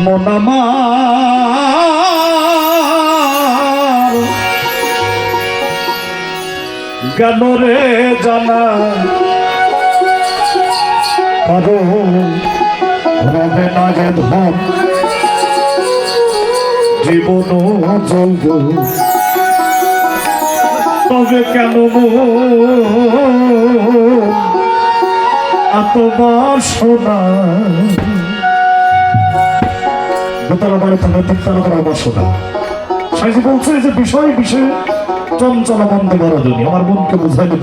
মন আমার গেল রে জানা কারণ রবে না যে ধন জীবন চলব তবে কেন এত বাসনা দোতলা বাড়ি থাকলে তিনতলা করার বাসনা সাইজি বলছে যে বিষয় বিষয়ে চঞ্চলা বন্ধ করা জন্য আমার মনকে বুঝাইলে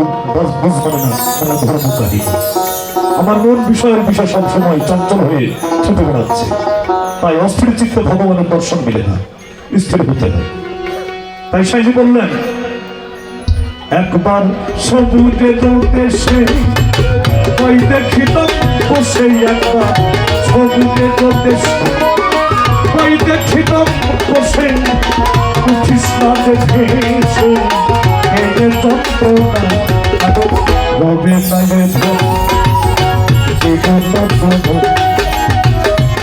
বুঝবে না আমার ধর্মচারী আমার মন বিষয়ের বিষয় সবসময় চঞ্চল হয়ে ছুটে বেড়াচ্ছে তাই অস্থির চিত্তে ভগবানের দর্শন মিলে না স্থির হতে হয় তাই সাইজি বললেন একবার সবুজের দেশে ওই দেখিত বসে একবার সবুজের দেশে ওই দেখিত বসে উঠিস না দেখে যন্ত্রণা রবে না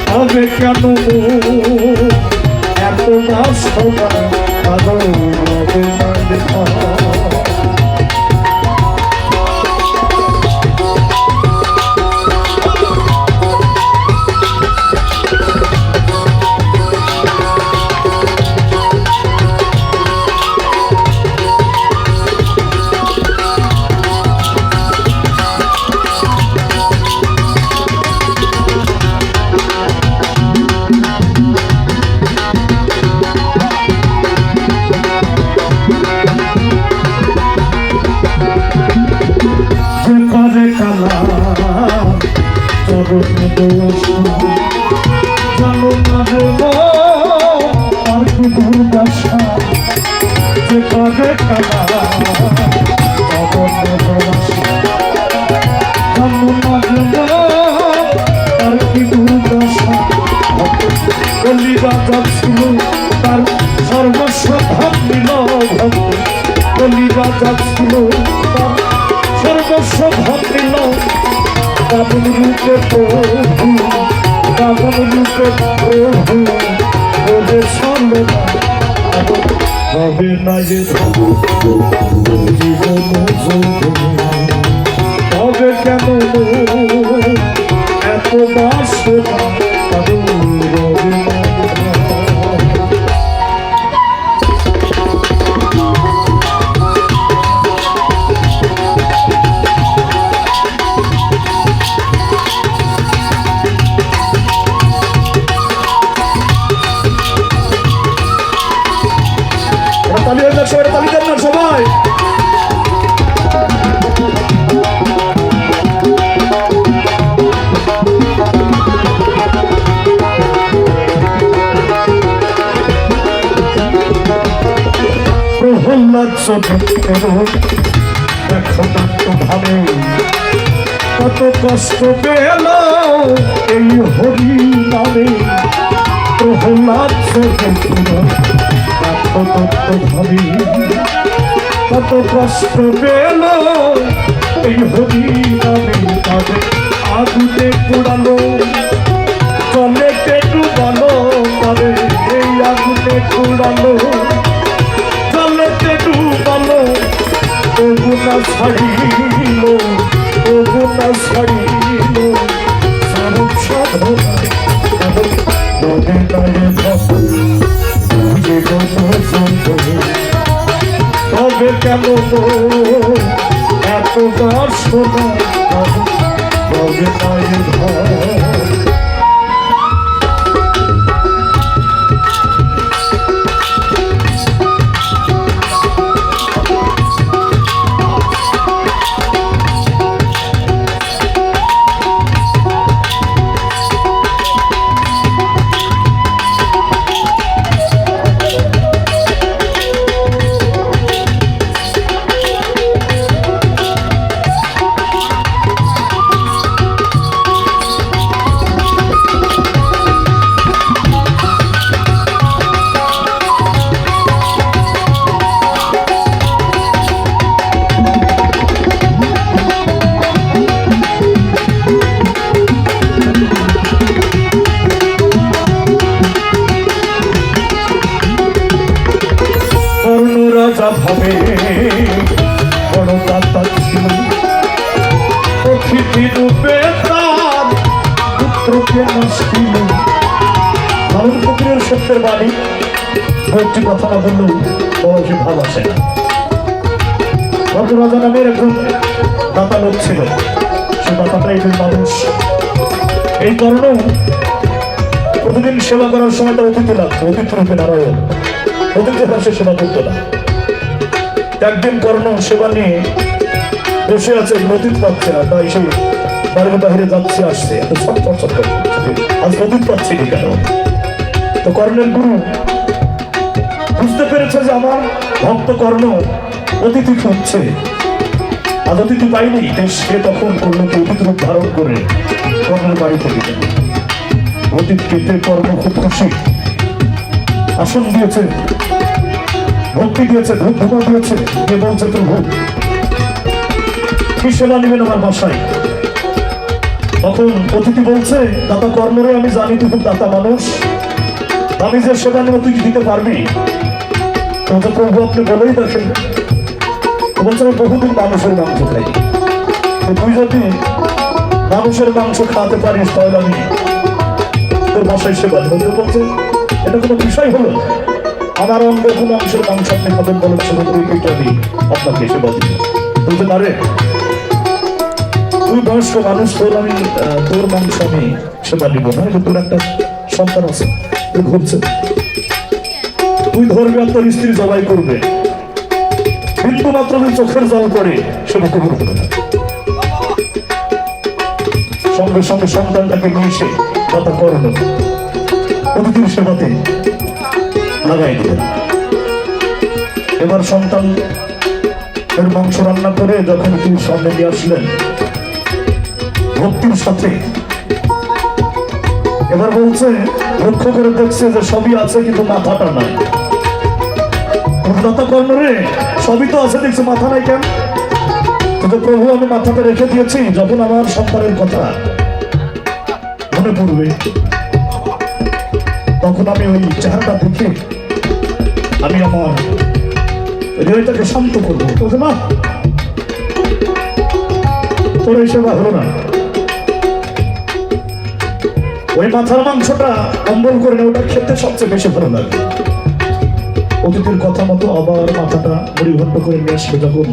তবে কেন এত বাসনা রবে না দেখা জানো না আর কি দুর্দশা যে করে কালা জানো না আর কি দুর্দশা বলি রাজা ছিল তার সর্বস্ব ভাব নিল বলি রাজা ছিল তার সর্বস্ব ভাব নিল কাবুল রূপে প্রভু কাবুল রূপে প্রভু ওদের সঙ্গে হবে না যে জীবন হবে কেন এত বাসনা কাবুল রবে না সবাই প্রহ্লাদ দেখো ভাবে কত কষ্ট পেল এই হরি নামে প্রহ্লাদ ভাবি কত কষ্ট পেল এই হরি নামে তাদের আগুনে পোড়ালো জলে ডুবালো তবে এই আগুনে পোড়ালো জলেতে ডুবালো তবু না ছাড়িল তবু না ছাড়িল সারব সাধনা তবে কেন এত বাসনা তবে তাই তাচ্ছিল অতিথি রূপে তার পুত্রকে নষ্টিল। লালন ফকিরের সত্যের বাণী, একটি কথা না বললেও বয়সে ভাব আসে না। রাজা নামের একজন দাতা লোক ছিল, সে দাতাটা একজন মানুষ। এই কারণেও প্রতিদিন সেবা করার সময় তার অতিথি লাগতো, অতিথি রূপে নারায়ণ, অতিথি সে সেবা করতো না। একদিন কর্ণ সেবা নিয়ে বসে আছে, নদীত পাচ্ছে না, তাই সে বাড়ির বাহিরে যাচ্ছে আসছে, আজ নদীত পাচ্ছি না কেন? তো কর্ণের গুরু বুঝতে পেরেছে যে আমার ভক্ত কর্ণ অতিথি খুঁজছে, আজ অতিথি পাইনি। সে তখন কর্ণকে অতিথি রূপ ধারণ করে কর্ণের বাড়ি থেকে গেল। অতীত পেতে কর্ণ খুব খুশি, আসন দিয়েছে, ভক্তি দিয়েছে, ধূপ ধুমা দিয়েছে, কে বলছে তোর ভূত কি সেবা নেবেন আমার বাসায়? তখন অতিথি বলছে, দাতা কর্ণরে আমি জানি তুই খুব দাতা মানুষ, আমি যে সেবা নেব তুই দিতে পারবি? তো প্রভু আপনি বলেই দেখেন। বলছে আমি বহুদিন মানুষের মাংস খাই, তুই যদি মানুষের মাংস খাওয়াতে পারিস তাহলে আমি তোর বাসায় সেবা নেব। বলছে এটা কোনো বিষয় হলো? আমার অঙ্গ কোনো অংশের মাংস আপনি খাবেন বলেছেন, আমি আপনাকে সেবা দিব। বলতে পারে তুই বয়স্ক মানুষ, তোর আমি তোর মাংস আমি সেবা নিব না, তোর একটা সন্তান আছে তুই ঘুরছে, তুই ধরবি আর তোর স্ত্রী জবাই করবে, কিন্তু মাত্র তুই চোখের জল করে সেবা কবুল করবে না। সঙ্গে সঙ্গে সন্তানটাকে নিয়ে এসে কথা কর্ণ অতিথির সেবাতে লাগাই দিলেন। এবার সন্তান এর মাংস রান্না করে যখন তিনি সামনে নিয়ে আসলেন ভক্তির সাথে, এবার বলছে লক্ষ্য করে দেখছে যে সবই আছে কিন্তু মাথাটা নাই। দাতা কর্ণ রে, সবই তো আছে দেখছে, মাথা নাই কেন? কিন্তু প্রভু আমি মাথাটা রেখে দিয়েছি, যখন আমার সন্তানের কথা মনে পড়বে তখন আমি ওই চেহারাটা দেখে আমি আমার হৃদয়টাকে শান্ত করবো। বলছে না তোর এই সেবা হলো না, ওই মাথার মাংসটা অম্বল করে না, ওটা খেতে সবচেয়ে বেশি ভালো লাগে। অতিথির কথা মতো আবার মাথাটা পরিবর্ত করে নিয়ে আসবে। যখন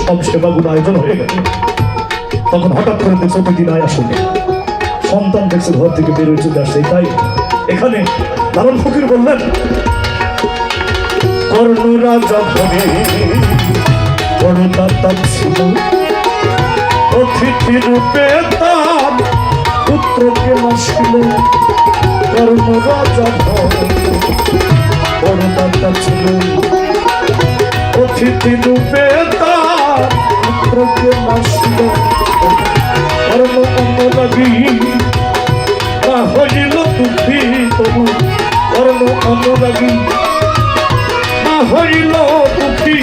সব সেবাগুলো আয়োজন হয়ে গেল তখন হঠাৎ করে দেখছে অতিথি নাই আসলে, সন্তান দেখছে ঘর থেকে বের হয়ে চলে আসছে। তাই এখানে লালন ফকির বললেন, কর্ণ রাজা ভবে বড় দাতা ছিল, অতিথি রূপে তার পুত্রকে নষ্টিল। কর্ণ রাজা ভবে বড় দাতা ছিল, অতিথি রূপে তার পুত্রকে নষ্টিল। কর্ণ অনুরাগী হইল দুঃখী তবু, কর্ণ অনুরাগী হইল দুঃখী।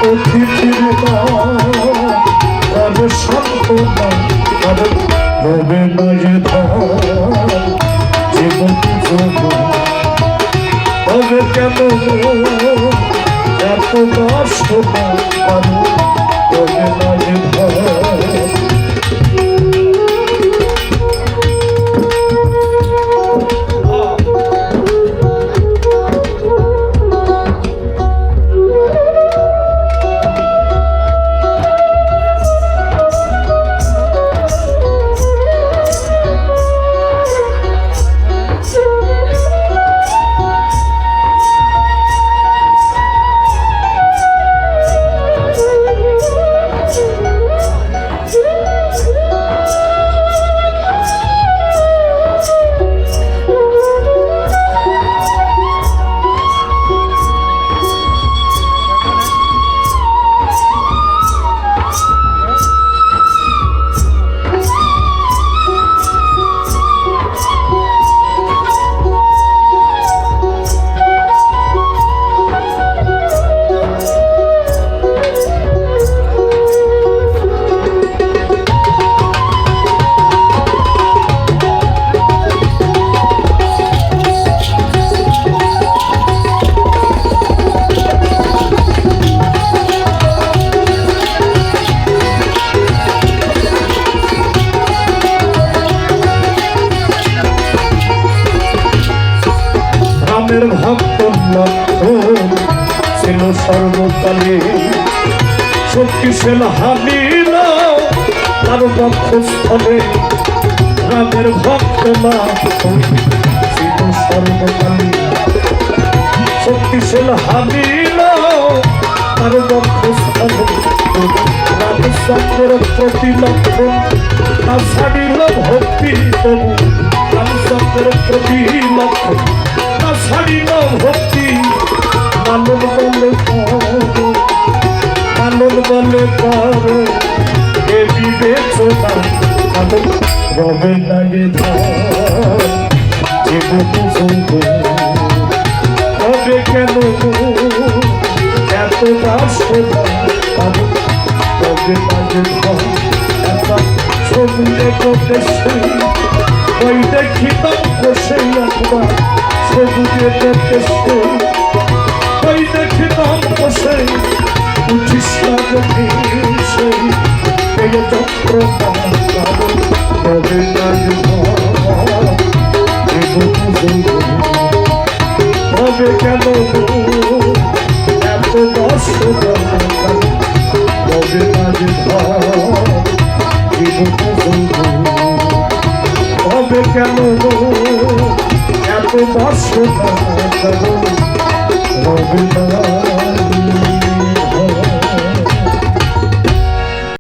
অতিথির সান্ত্বনা হবে না যে জীবন তবে কেন এত কষ্ট রামের ভক্ত লক্ষণ ছিল সর্বকালে শক্তিশাল হানিল তার বক্ষস্থলে রামের ভক্ত লক্ষণ ছিল সর্বকালে শক্তিশাল হানিল তার বক্ষস্থলে রামচন্দ্রের প্রতি লক্ষণ তা ছাড়িল ভক্তি তবু রামচন্দ্রের প্রতি লক্ষণ তা ছাড়িল ভক্তি লালন বলে লালন বলে পর এ বিবেচনা লালন রবে লাগে হবে কেন এত বাসনা তবে লাগে ছবিতে করতে ওই দেখিতাম বসে একবার ছবিতে করতে ওই দেখিতাম বসে উঠিস না দেখি সেই যন্ত্রণা তবে লাগে হবে কেন এত বাসনা তবে লাগে হবে কেন এত বাসনা হবে না